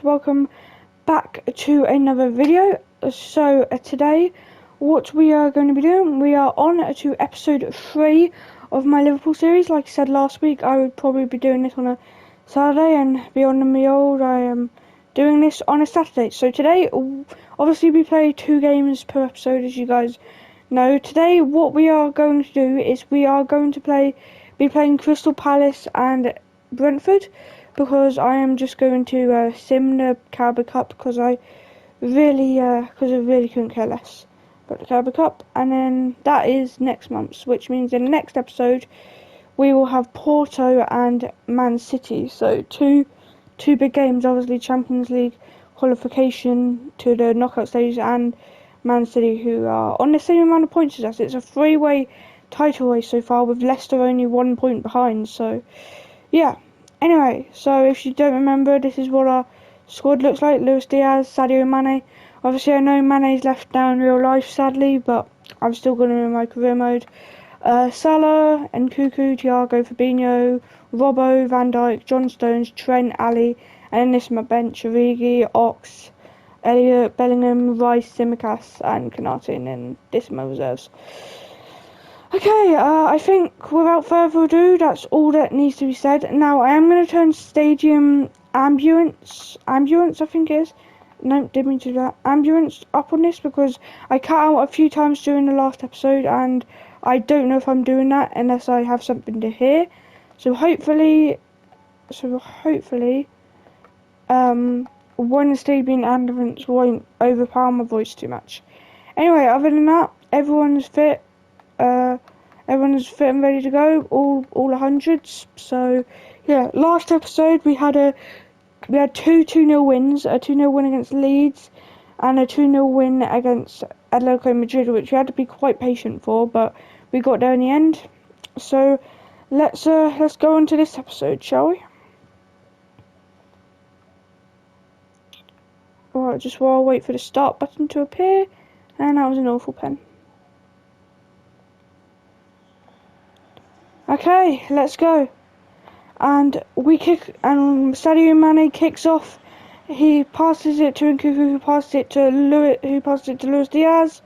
guys, welcome back to another video. So today what we are going to be doing, we are on to episode 3 of my Liverpool series. Like I said last week, I would probably be doing this on a Saturday, and beyond me old, I am doing this on a Saturday. So today, obviously we play 2 games per episode, as you guys know. Today what we are going to do is we are going to be playing Crystal Palace and Brentford, because I am just going to sim the Carabao Cup because I really couldn't care less about the Carabao Cup. And then that is next month, which means in the next episode we will have Porto and Man City. So two big games, obviously Champions League qualification to the knockout stage, and Man City, who are on the same amount of points as us. It's a 3-way title race so far, with Leicester only 1 point behind. So yeah. Anyway, so if you don't remember, this is what our squad looks like. Luis Diaz, Sadio Mane. Obviously, I know Mane's left now in real life, sadly, but I'm still going to be in my career mode. Salah, Nkunku, Thiago, Fabinho, Robbo, Van Dijk, John Stones, Trent, Ali, and then this is my bench: Origi, Ox, Elliott, Bellingham, Rice, Tsimikas, and Konate, and then this is my reserves. Okay, I think without further ado, that's all that needs to be said. Now, I am going to turn Stadium Ambulance, I think it is. No, didn't mean to do that. Ambulance up on this, because I cut out a few times during the last episode, and I don't know if I'm doing that unless I have something to hear. So hopefully, one Stadium Ambulance won't overpower my voice too much. Anyway, other than that, everyone's fit. Everyone's fit and ready to go, all 100s. So yeah, last episode we had two 2-0 wins, a 2-0 win against Leeds and a 2-0 win against Atletico Madrid, which we had to be quite patient for, but we got there in the end. So let's go on to this episode, shall we? Alright, just while I wait for the start button to appear, and that was an awful pen. Okay, let's go. And we kick, and Sadio Mane kicks off. He passes it to Nkunku, who passes it to Luis Diaz.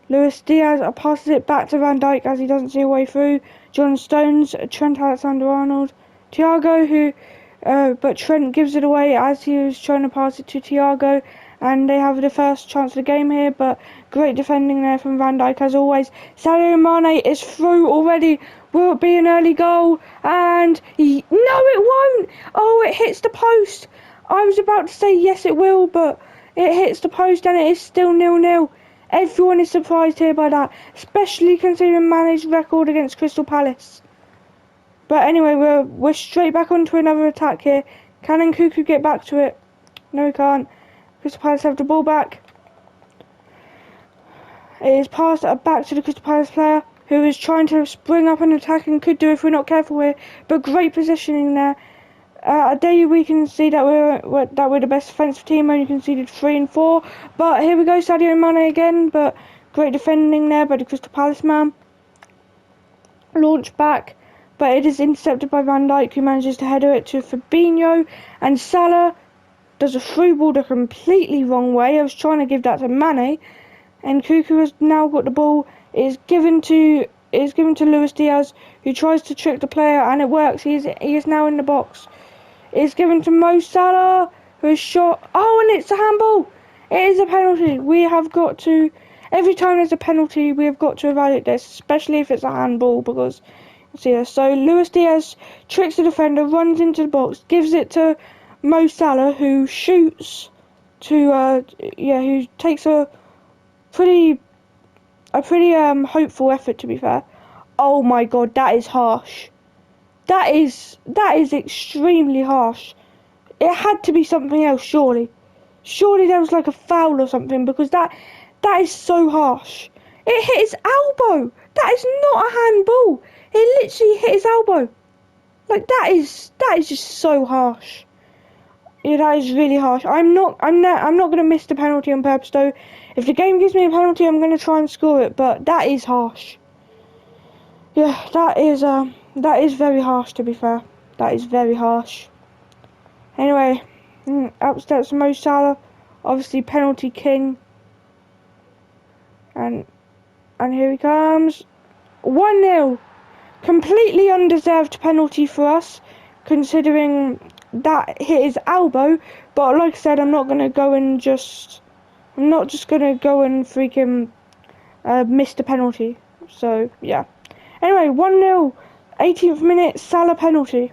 Luis Diaz passes it back to Van Dijk as he doesn't see a way through. John Stones, Trent Alexander-Arnold, Thiago, but Trent gives it away as he was trying to pass it to Thiago, and they have the first chance of the game here, but great defending there from Van Dijk as always. Sadio Mane is through already. Will it be an early goal? And no, it won't. Oh, it hits the post. I was about to say yes, it will, but it hits the post and it is still 0-0. Everyone is surprised here by that, especially considering Mane's record against Crystal Palace. But anyway, we're straight back onto another attack here. Can Nkunku get back to it? No, he can't. Crystal Palace have the ball back. It is passed back to the Crystal Palace player, who is trying to spring up an attack and could do if we're not careful here. But great positioning there. There we can see that we're the best defensive team, only conceded 3 and 4. But here we go, Sadio Mane again. But great defending there by the Crystal Palace man. Launch back, but it is intercepted by Van Dijk, who manages to header it to Fabinho, and Salah does a through ball the completely wrong way. I was trying to give that to Mane, and Nkunku has now got the ball. It is given to Luis Diaz, who tries to trick the player, and it works. He is now in the box. It is given to Mo Salah, who is shot. Oh, and it's a handball. It is a penalty. We have got to, every time there's a penalty, we have got to evaluate this, especially if it's a handball, because see this. So Luis Diaz tricks the defender, runs into the box, gives it to Mo Salah, who shoots to who takes a pretty hopeful effort, to be fair. Oh my god, that is harsh. That is extremely harsh. It had to be something else, surely. Surely there was like a foul or something, because that is so harsh. It hit his elbow. That is not a handball. It literally hit his elbow. Like, that is just so harsh. Yeah, that is really harsh. I'm not gonna miss the penalty on purpose though. If the game gives me a penalty, I'm gonna try and score it, but that is harsh. Yeah, that is very harsh, to be fair. That is very harsh. Anyway, Upsets Mo Salah, obviously penalty king. And here he comes. 1-0. Completely undeserved penalty for us, considering that hit his elbow. But like I said, I'm not just gonna go and freaking miss the penalty. So yeah. Anyway, 1-0. 18th minute, Salah penalty.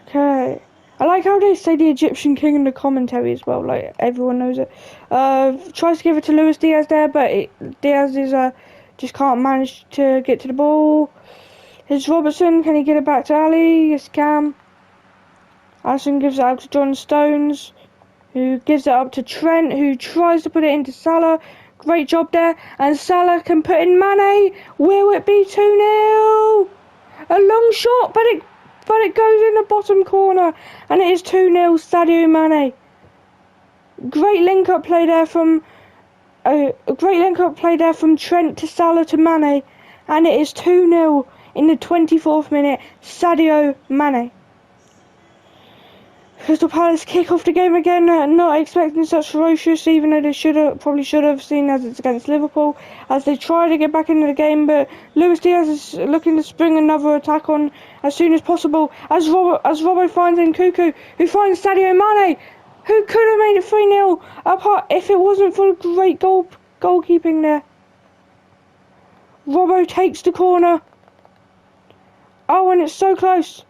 Okay. I like how they say the Egyptian king in the commentary as well, like everyone knows it. Tries to give it to Luis Diaz there, but Diaz is just can't manage to get to the ball. Here's Robertson, can he get it back to Ali? Yes, can. Alisson gives it out to John Stones, who gives it up to Trent, who tries to put it into Salah. Great job there, and Salah can put in Mane. Will it be 2-0? A long shot, but it goes in the bottom corner, and it is 2-0 Sadio Mane. Great link-up play there from Trent to Salah to Mane, and it is 2-0 in the 24th minute. Sadio Mane. Crystal Palace kick off the game again, not expecting such ferocious, even though they probably should have, seen as it's against Liverpool, as they try to get back into the game. But Luis Diaz is looking to spring another attack on as soon as possible, as Robbo finds Nkunku, who finds Sadio Mane, who could have made it 3-0 apart if it wasn't for great goalkeeping there. Robbo takes the corner. Oh, and it's so close.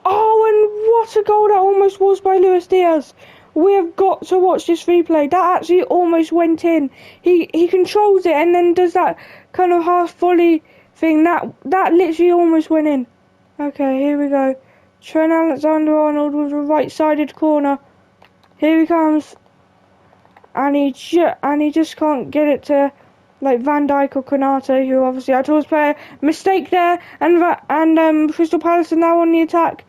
Oh, and what a goal that almost was by Luis Diaz. We have got to watch this replay. That actually almost went in. He controls it and then does that kind of half volley thing. That literally almost went in. Okay, here we go. Trent Alexander-Arnold with a right-sided corner. Here he comes. And he just can't get it to like Van Dijk or Konate, who obviously our tallest player. Mistake there, and Crystal Palace are now on the attack.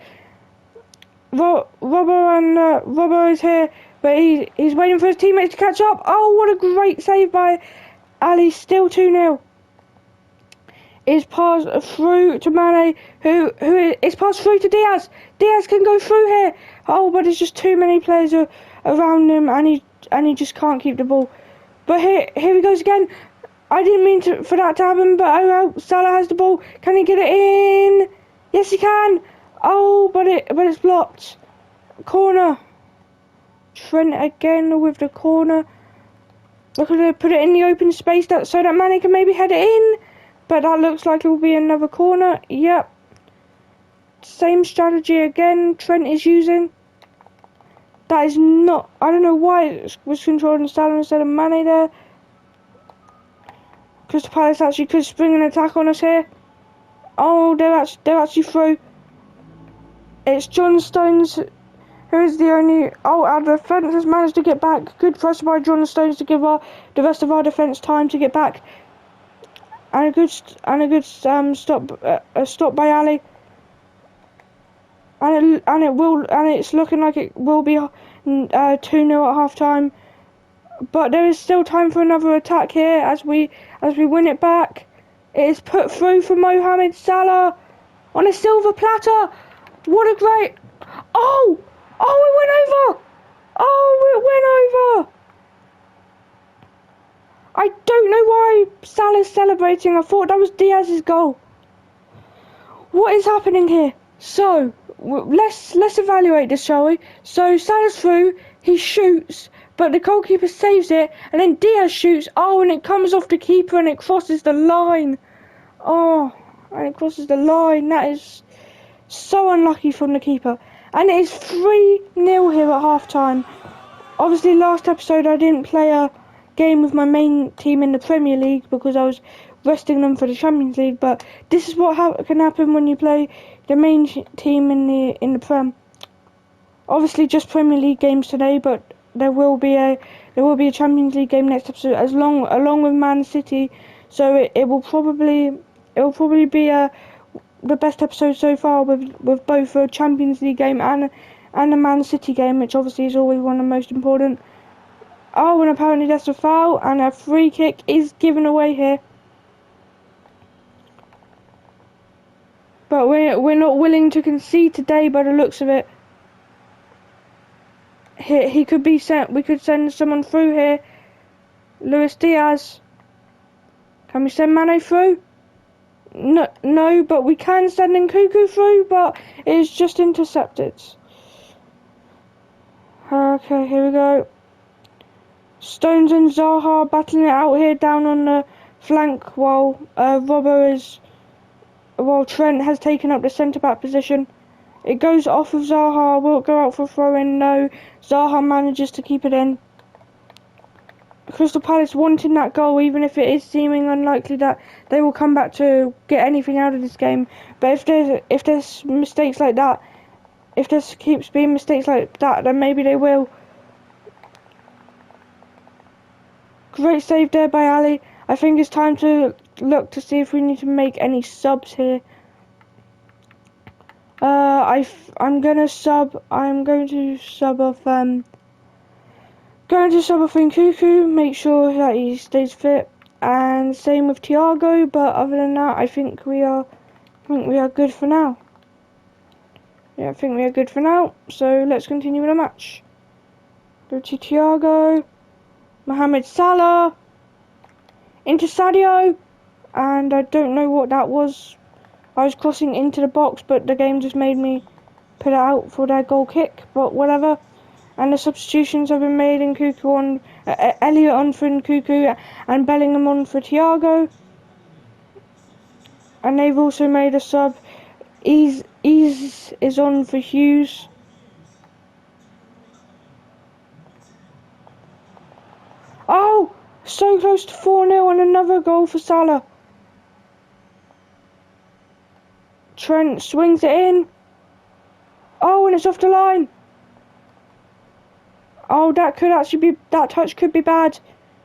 Robbo is here, but he's waiting for his teammates to catch up. Oh, what a great save by Ali! Still 2-0. Is passed through to Mane, who is passed through to Diaz. Diaz can go through here. Oh, but there's just too many players around him, and he just can't keep the ball. But here he goes again. I didn't mean for that to happen, but oh well. Salah has the ball. Can he get it in? Yes, he can. Oh, but it's blocked. Corner. Trent again with the corner. Look at it, put it in the open space so that Mane can maybe head it in. But that looks like it will be another corner. Yep. Same strategy again. Trent is using. That is not. I don't know why it was controlling Salah instead of Mane there. Crystal Palace actually could spring an attack on us here. Oh, they're actually through. It's John Stones who is the only. Oh, our defence has managed to get back. Good pressure by John Stones to give the rest of our defence time to get back. And a good stop by Ali. And it's looking like it will be 2-0 at half time. But there is still time for another attack here as we win it back. It is put through for Mohamed Salah on a silver platter. What a great... Oh! Oh, it went over! Oh, it went over! I don't know why Salah's celebrating. I thought that was Diaz's goal. What is happening here? So, let's evaluate this, shall we? So, Salah's through. He shoots. But the goalkeeper saves it, and then Diaz shoots. Oh, and it comes off the keeper, and it crosses the line. Oh, and it crosses the line. That is so unlucky from the keeper. And it is 3-0 here at half-time. Obviously, last episode I didn't play a game with my main team in the Premier League because I was resting them for the Champions League. But this is what can happen when you play the main team in the Prem. Obviously, just Premier League games today, but there will be a Champions League game next episode, along with Man City. So it will probably be the best episode so far with both a Champions League game and a Man City game, which obviously is always one of the most important. Oh, and apparently that's a foul, and a free kick is given away here. But we're not willing to concede today by the looks of it. He could be sent. We could send someone through here. Luis Diaz. Can we send Mane through? No, but we can send Nkunku through, but it's just intercepted. Okay, here we go. Stones and Zaha battling it out here down on the flank while Trent has taken up the centre-back position. It goes off of Zaha. Will it go out for throw-in? No. Zaha manages to keep it in. Crystal Palace wanting that goal, even if it is seeming unlikely that they will come back to get anything out of this game. But if there's mistakes like that, if there keeps being mistakes like that, then maybe they will. Great save there by Ali. I think it's time to look to see if we need to make any subs here. I'm going to sub off Nkunku, make sure that he stays fit, and same with Thiago. But other than that, I think we are good for now. Yeah, I think we are good for now. So let's continue with the match. Go to Thiago, Mohamed Salah, into Sadio, and I don't know what that was. I was crossing into the box, but the game just made me put it out for their goal kick. But whatever. And the substitutions have been made. Nkunku on, Elliott on for Nkunku, and Bellingham on for Thiago. And they've also made a sub. Ease is on for Hughes. Oh, so close to 4-0 and another goal for Salah. Trent swings it in. Oh, and it's off the line. Oh, that touch could be bad.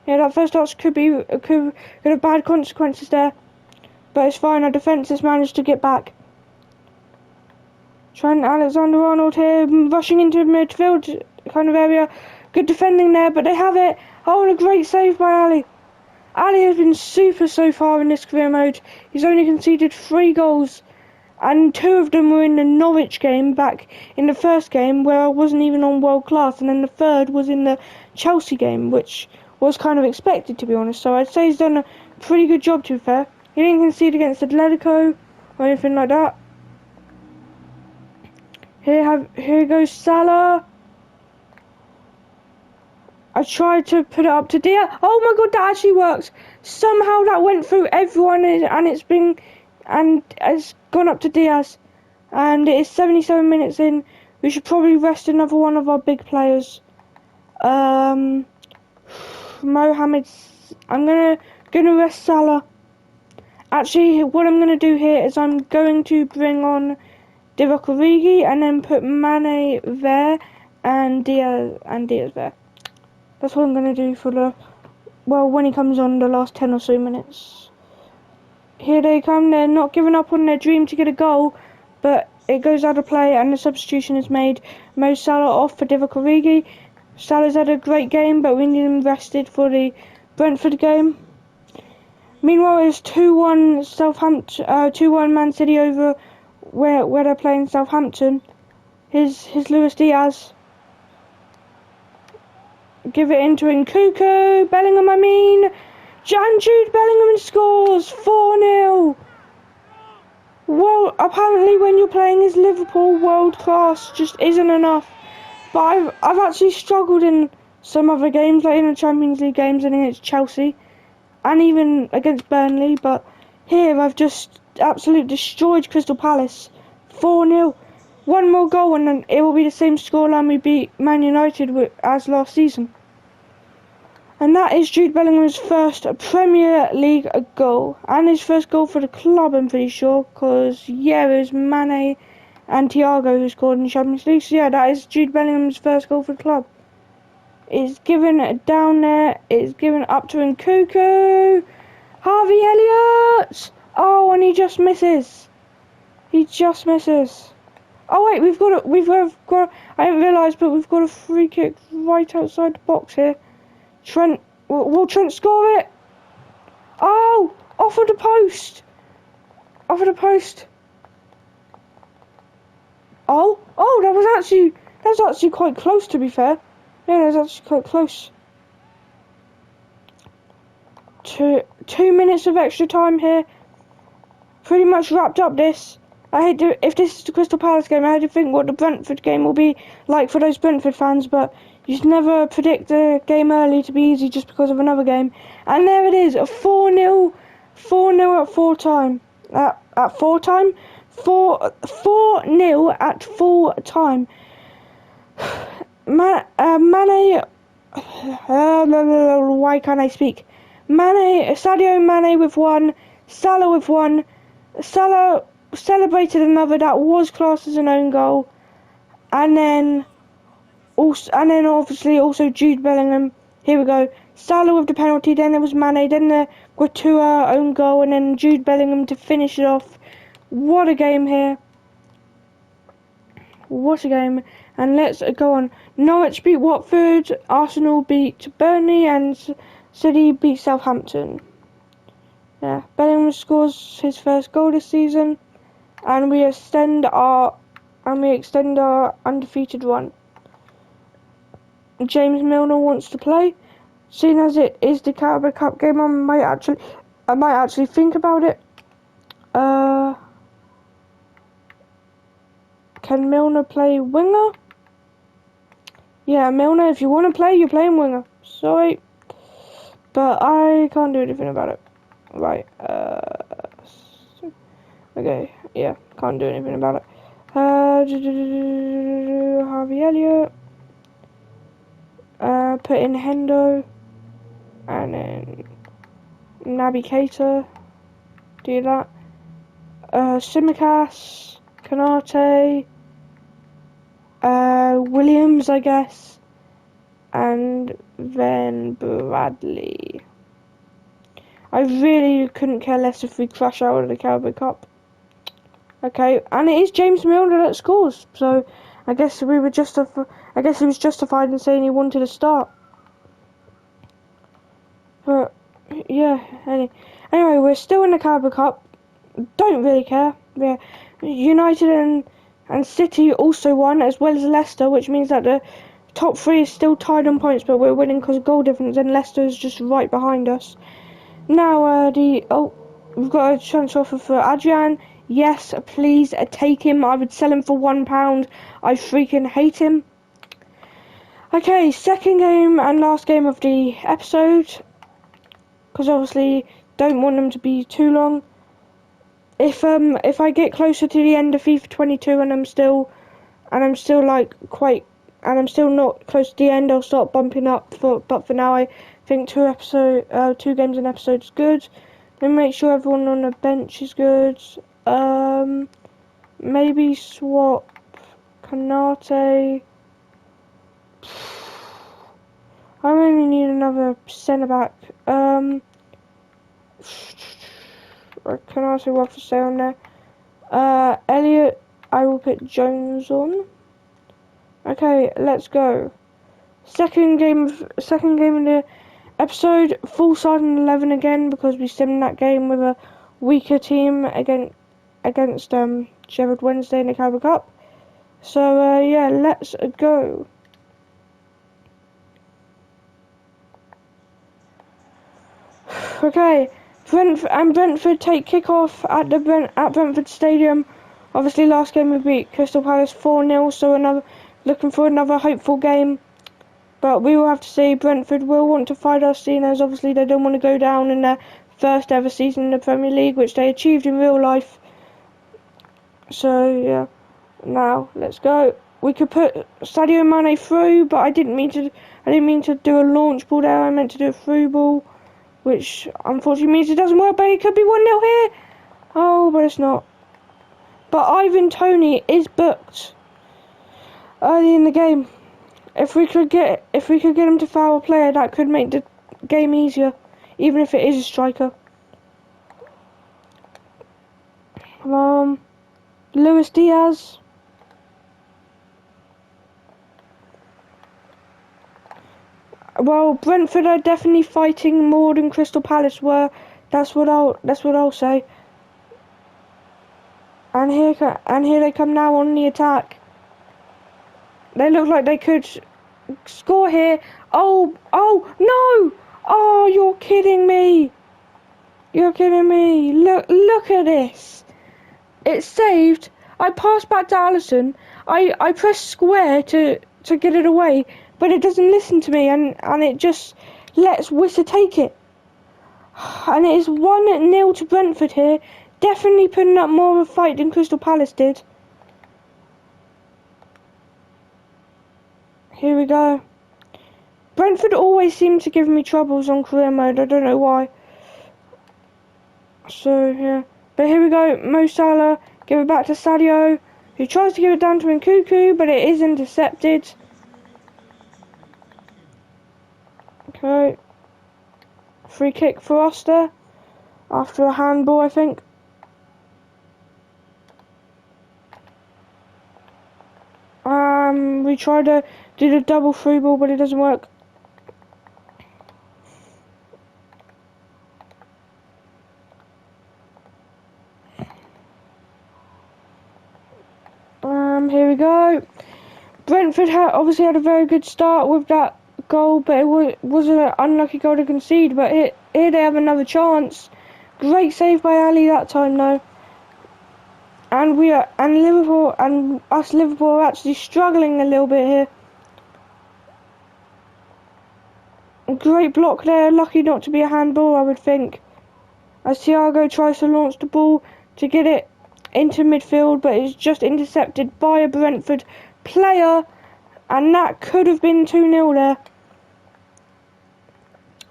Yeah, that first touch could have bad consequences there. But it's fine, our defence has managed to get back. Trent Alexander-Arnold here, rushing into midfield kind of area. Good defending there, but they have it. Oh, and a great save by Ali. Ali has been super so far in this career mode. He's only conceded 3 goals. And 2 of them were in the Norwich game back in the first game where I wasn't even on world class, and then the third was in the Chelsea game, which was kind of expected, to be honest. So I'd say he's done a pretty good job, to be fair. He didn't concede against Atletico or anything like that. Here goes Salah. I tried to put it up to Diaz. Oh my god, that actually works. Somehow that went through everyone and it's gone up to Diaz. And it is 77 minutes in. We should probably rest another one of our big players. Mohamed. I'm gonna rest Salah. Actually, what I'm gonna do here is I'm going to bring on Divock Origi and then put Mane there and Diaz there. That's what I'm gonna do for when he comes on the last 10 or so minutes. Here they come. They're not giving up on their dream to get a goal, but it goes out of play and the substitution is made. Mo Salah off for Divock Origi. Salah's had a great game, but we need him rested for the Brentford game. Meanwhile, it's 2-1 Southampton, 2-1 Man City over where they're playing Southampton. Here's Luis Diaz. Give it into Nkunku. Bellingham, Jude Bellingham scores 4-0. Well, apparently when you're playing as Liverpool, world class just isn't enough. But I've actually struggled in some other games, like in the Champions League games and against Chelsea, and even against Burnley. But here I've just absolutely destroyed Crystal Palace, 4-0. One more goal and then it will be the same scoreline we beat Man United as last season. And that is Jude Bellingham's first Premier League goal. And his first goal for the club, I'm pretty sure. Because, yeah, it was Mane and Thiago who scored in the Champions League. So, yeah, that is Jude Bellingham's first goal for the club. It's given down there. It's given up to Nkunku. Harvey Elliott. Oh, and he just misses. He just misses. Oh, wait, I didn't realise, but we've got a free kick right outside the box here. Trent, will Trent score it? Oh, off of the post. Oh, that was actually quite close, to be fair. Yeah, that was actually quite close. 2 minutes of extra time here. Pretty much wrapped up this. If this is the Crystal Palace game, I had to think what the Brentford game will be like for those Brentford fans, but you just never predict the game early to be easy just because of another game. And there it is, a 4-0 at full time. At full time? 4-0 at full time. Mane, why can't I speak? Sadio Mane with one, Salah with one. Salah celebrated another that was classed as an own goal, and then obviously also Jude Bellingham. Here we go. Salah with the penalty, then there was Mane, then the Guatua own goal, and then Jude Bellingham to finish it off. What a game here. What a game. And let's go on. Norwich beat Watford, Arsenal beat Burnley, and City beat Southampton. Yeah, Bellingham scores his first goal this season, and we extend our undefeated run. James Milner wants to play. Seeing as it is the Carabao Cup game, I might actually think about it. Can Milner play winger? Yeah, Milner, if you want to play, you're playing winger. Sorry, but I can't do anything about it. Right, okay, yeah, can't do anything about it. Harvey Elliott, put in Hendo, and then Naby Keita, do that. Tsimikas, Konate, Williams, I guess, and then Bradley. I really couldn't care less if we crash out of the Carabao Cup. Okay, and it is James Milner that scores, so I guess he was justified in saying he wanted to start. But yeah, anyway, we're still in the Carabao Cup. Don't really care. Yeah, United and City also won, as well as Leicester, which means that the top three is still tied on points, but we're winning because of goal difference, and Leicester is just right behind us. Now, we've got a transfer offer for Adrian. Yes, please take him. I would sell him for £1. I freaking hate him. Okay, second game and last game of the episode, because obviously don't want them to be too long. If I get closer to the end of FIFA 22 and I'm still not close to the end, I'll start bumping up. But for now, I think two games an episode is good. Then make sure everyone on the bench is good. Maybe swap Konate. I really need another centre back. Konate will have to stay on there. Elliot, I will put Jones on. Okay, let's go. Second game of the episode, full starting 11 again, because we stemmed that game with a weaker team against Sheffield Wednesday in the Carabao Cup. So yeah, let's go. Okay, Brentford take kickoff at Brentford Stadium. Obviously, last game we beat Crystal Palace 4-0, so looking for another hopeful game. But we will have to see. Brentford will want to fight us, seeing as obviously they don't want to go down in their first ever season in the Premier League, which they achieved in real life. So yeah, now let's go. We could put Sadio Mane through, but I didn't mean to do a launch ball there. I meant to do a through ball, which unfortunately means it doesn't work. But it could be 1-0 here. Oh, but it's not. But Ivan Toney is booked early in the game. If we could get him to foul a player, that could make the game easier, even if it is a striker. Luis Diaz. Well, Brentford are definitely fighting more than Crystal Palace were. That's what I'll say. And here they come now on the attack. They look like they could score here. Oh, no! Oh, you're kidding me. You're kidding me. Look at this. It's saved. I passed back to Allison. I pressed square to get it away, but it doesn't listen to me, and it just lets Wissa take it. And it is 1-0 to Brentford here. Definitely putting up more of a fight than Crystal Palace did. Here we go. Brentford always seem to give me troubles on career mode. I don't know why. So, yeah. But here we go. Mo Salah. Give it back to Sadio, who tries to give it down to Nkunku, but it is intercepted. Okay. Free kick for us there. After a handball, I think. We tried to do the double through ball, but it doesn't work. Here we go. Brentford obviously had a very good start with that goal, but it was an unlucky goal to concede. But here they have another chance. Great save by Ali that time, though. And Liverpool are actually struggling a little bit here. Great block there. Lucky not to be a handball, I would think. As Thiago tries to launch the ball to get it into midfield, but it's just intercepted by a Brentford player, and that could have been 2-0 there.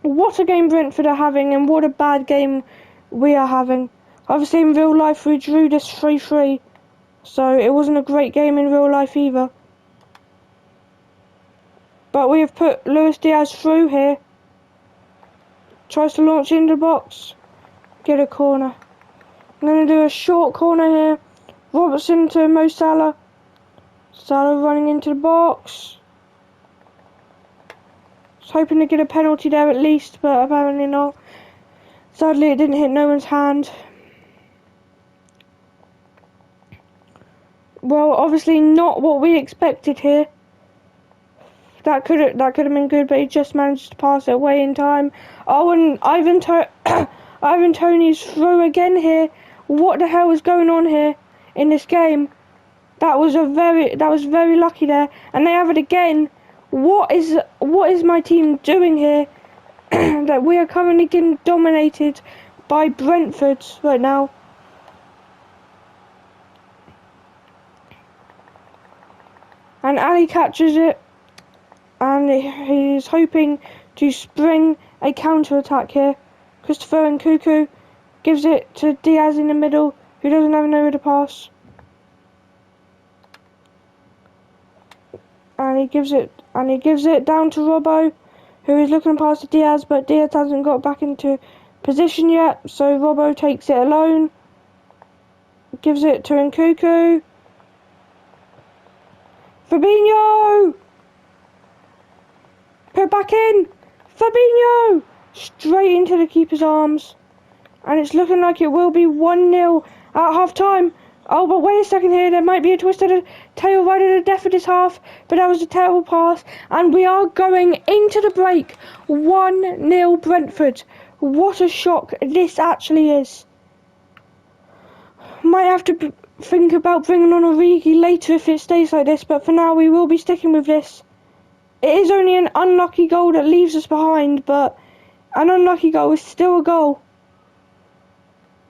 What a game Brentford are having, and what a bad game we are having. Obviously in real life we drew this 3-3, so it wasn't a great game in real life either. But we have put Luis Diaz through here. Tries to launch into the box. Get a corner. I'm going to do a short corner here. Robertson to Mo Salah. Salah running into the box. Was hoping to get a penalty there at least, but apparently not. Sadly, it didn't hit no one's hand. Well, obviously not what we expected here. That could have been good, but he just managed to pass it away in time. Oh, and Ivan Toney's through again here. What the hell is going on here in this game? That was very lucky there, and they have it again. What is my team doing here? That we are currently getting dominated by Brentford right now. And Ali catches it, and he's hoping to spring a counter-attack here. Christopher Nkunku gives it to Diaz in the middle, who doesn't have nowhere to pass. And he gives it down to Robbo, who is looking past to Diaz, but Diaz hasn't got back into position yet, so Robbo takes it alone. Gives it to Nkunku. Fabinho! Put it back in! Fabinho! Straight into the keeper's arms. And it's looking like it will be 1-0 at half time. Oh, but wait a second here. There might be a twist of the tail right at the death of this half. But that was a terrible pass. And we are going into the break. 1-0 Brentford. What a shock this actually is. Might have to think about bringing on Origi later if it stays like this. But for now, we will be sticking with this. It is only an unlucky goal that leaves us behind. But an unlucky goal is still a goal.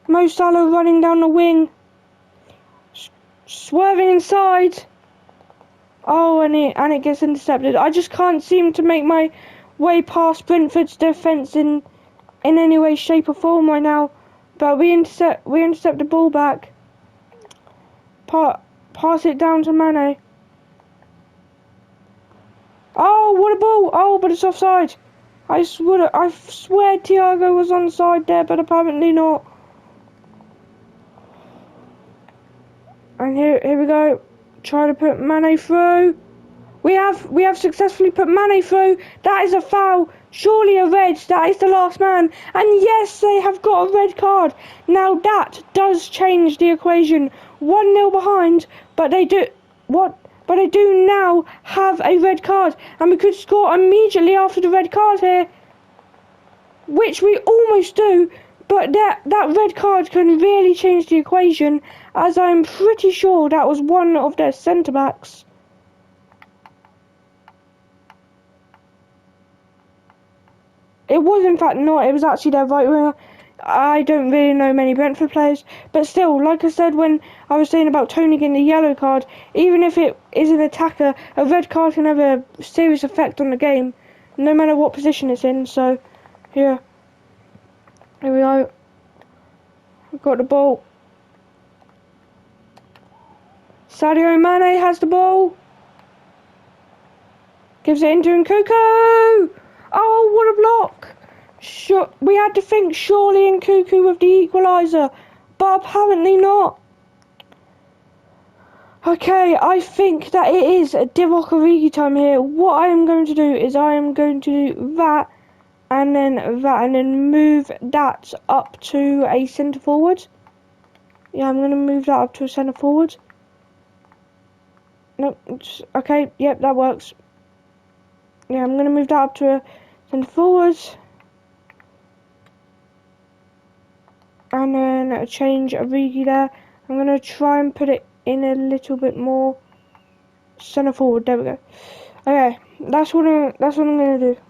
Mo Salah running down the wing. Swerving inside. Oh, and it gets intercepted. I just can't seem to make my way past Brentford's defence in any way, shape or form right now. But we intercept the ball back. Pass it down to Mane. Oh, what a ball! Oh, but it's offside. I swear Thiago was onside there, but apparently not. And here we go. Try to put Mane through. We have successfully put Mane through. That is a foul. Surely a red. That is the last man. And yes, they have got a red card. Now that does change the equation. 1-0 behind, but they do. What? but I do now have a red card, and we could score immediately after the red card here, which we almost do, but that red card can really change the equation, as I'm pretty sure that was one of their centre-backs. It was in fact not, it was actually their right winger. I don't really know many Brentford players, but still, like I said when I was saying about Tony getting the yellow card, even if it is an attacker, a red card can have a serious effect on the game, no matter what position it's in. So, here we go. We've got the ball. Sadio Mane has the ball. Gives it into Nkuku. Oh, what a block! Sure, we had to think surely Nkuku with the equaliser, but apparently not. Okay, I think that it is Divock Origi time here. What I am going to do is I am going to do that, and then move that up to a centre forward. Yeah, I'm going to move that up to a centre forward. No, okay, yep, that works. Yeah, I'm going to move that up to a centre forward. And then change Origi there. I'm going to try and put it in a little bit more centre forward. There we go. Okay, that's what I'm going to do.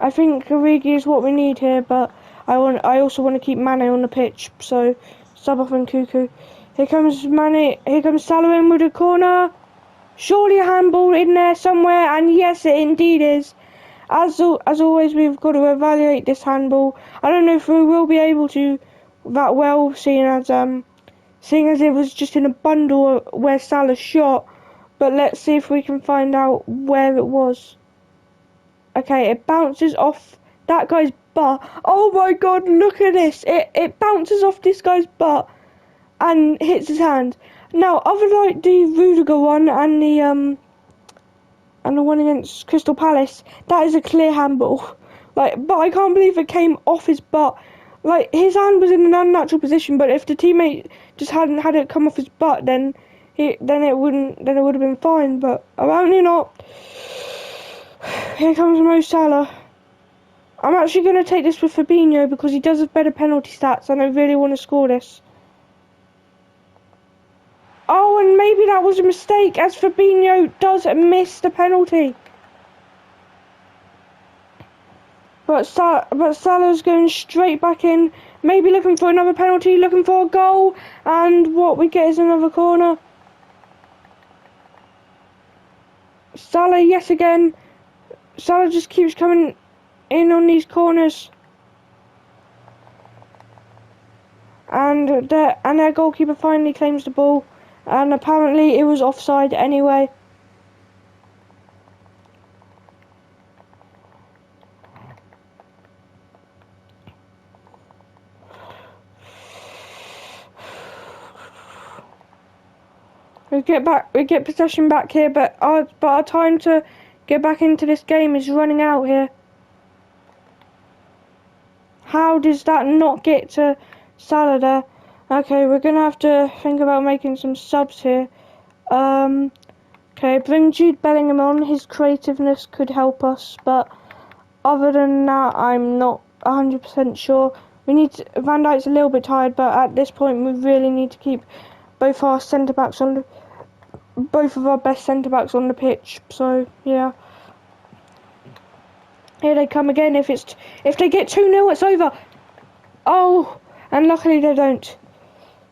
I think Origi is what we need here, but I also want to keep Mane on the pitch, so sub off Nkuku. Here comes Mane. Here comes Salah in with a corner. Surely a handball in there somewhere, and yes, it indeed is. As always, we've got to evaluate this handball. I don't know if we will be able to that well, seeing as it was just in a bundle where Salah shot. But let's see if we can find out where it was. Okay, it bounces off that guy's butt. Oh my god, look at this! It bounces off this guy's butt and hits his hand. Now, other like the Rudiger one and the one against Crystal Palace, that is a clear handball. Like, but I can't believe it came off his butt. Like, his hand was in an unnatural position, but if the teammate just hadn't had it come off his butt, then it would have been fine. But apparently not. Here comes Mo Salah. I'm actually going to take this with Fabinho because he does have better penalty stats, and I really want to score this. Oh, and maybe that was a mistake, as Fabinho does miss the penalty. But Salah's going straight back in, maybe looking for another penalty, looking for a goal, and what we get is another corner. Salah yet again. Salah just keeps coming in on these corners. And their goalkeeper finally claims the ball. And apparently it was offside anyway. We get possession back here, but our time to get back into this game is running out here. How does that not get to Salah there? Okay, we're gonna have to think about making some subs here. Okay, bring Jude Bellingham on. His creativeness could help us, but other than that, I'm not 100% sure. Van Dijk's a little bit tired, but at this point, we really need to keep both of our best centre backs on the pitch. So yeah, here they come again. If they get 2-0, it's over. Oh, and luckily they don't.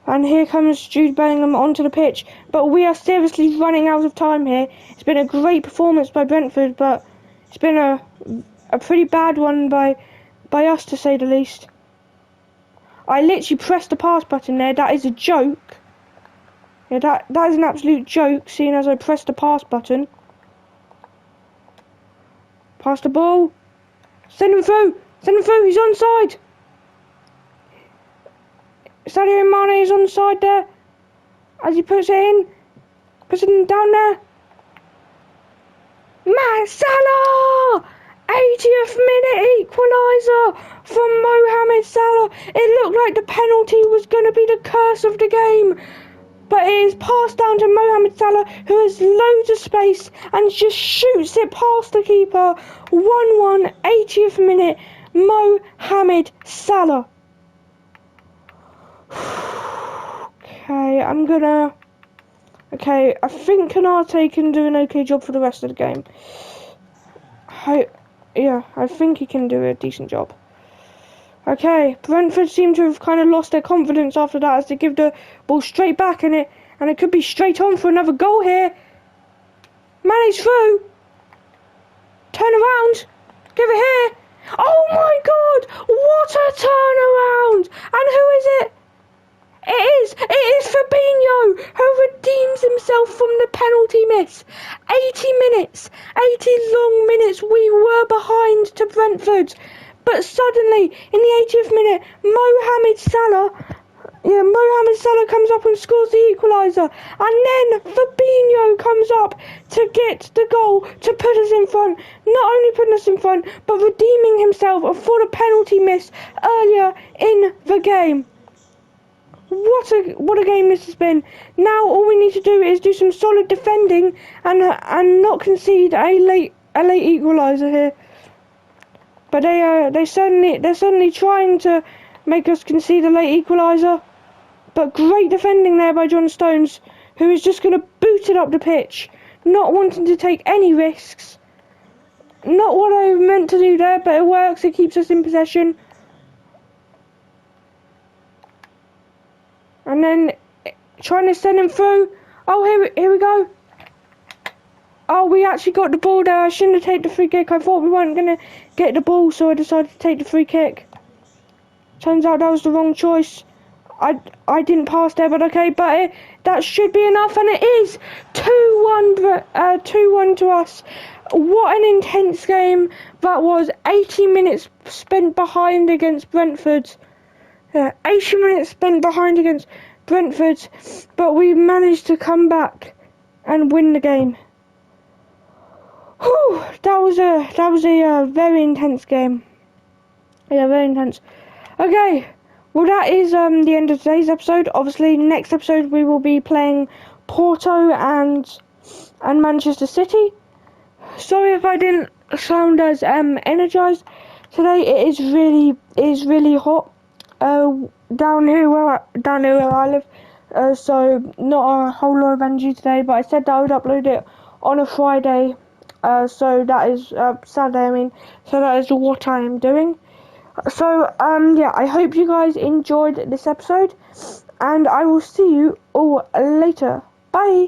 And here comes Jude Bellingham onto the pitch. But we are seriously running out of time here. It's been a great performance by Brentford, but it's been a pretty bad one by us, to say the least. I literally pressed the pass button there. That is a joke. Yeah, that is an absolute joke, seeing as I pressed the pass button. Pass the ball. Send him through. He's onside. Sadio Mane is on the side there. As he puts it down there. Salah! 80th minute equaliser from Mohamed Salah. It looked like the penalty was going to be the curse of the game. but it is passed down to Mohamed Salah, who has loads of space and just shoots it past the keeper. 1-1, 80th minute, Mohamed Salah. Okay, I think Kanate can do an okay job for the rest of the game. I think he can do a decent job. Okay, Brentford seem to have kind of lost their confidence after that as they give the ball straight back, and it could be straight on for another goal here. Manage through. Turn around. Give it here. Oh my God! What a turnaround! And who is it? It is Fabinho, who redeems himself from the penalty miss. 80 minutes, 80 long minutes we were behind to Brentford. But suddenly, in the 80th minute, Mohamed Salah comes up and scores the equaliser. And then Fabinho comes up to get the goal to put us in front. Not only putting us in front, but redeeming himself for the penalty miss earlier in the game. What a game this has been. Now all we need to do is do some solid defending and not concede a late equaliser here. But they're certainly trying to make us concede a late equaliser. But great defending there by John Stones, who is just going to boot it up the pitch, not wanting to take any risks. Not what I meant to do there, but it works. It keeps us in possession. And then trying to send him through. Oh, here we go. Oh, we actually got the ball there. I shouldn't have taken the free kick. I thought we weren't going to get the ball, so I decided to take the free kick. Turns out that was the wrong choice. I didn't pass there, but okay. But that should be enough, and it is 2-1 to us. What an intense game that was. 80 minutes spent behind against Brentford. 80 minutes spent behind against Brentford, but we managed to come back and win the game. Whew, that was a very intense game. Yeah, very intense. Okay, well that is the end of today's episode. Obviously, next episode we will be playing Porto and Manchester City. Sorry if I didn't sound as energized today. It is really hot. Down here where I live, so not a whole lot of energy today, but I said that I would upload it on a Friday, so that is Saturday, so that is what I am doing. So yeah, I hope you guys enjoyed this episode, and I will see you all later. Bye.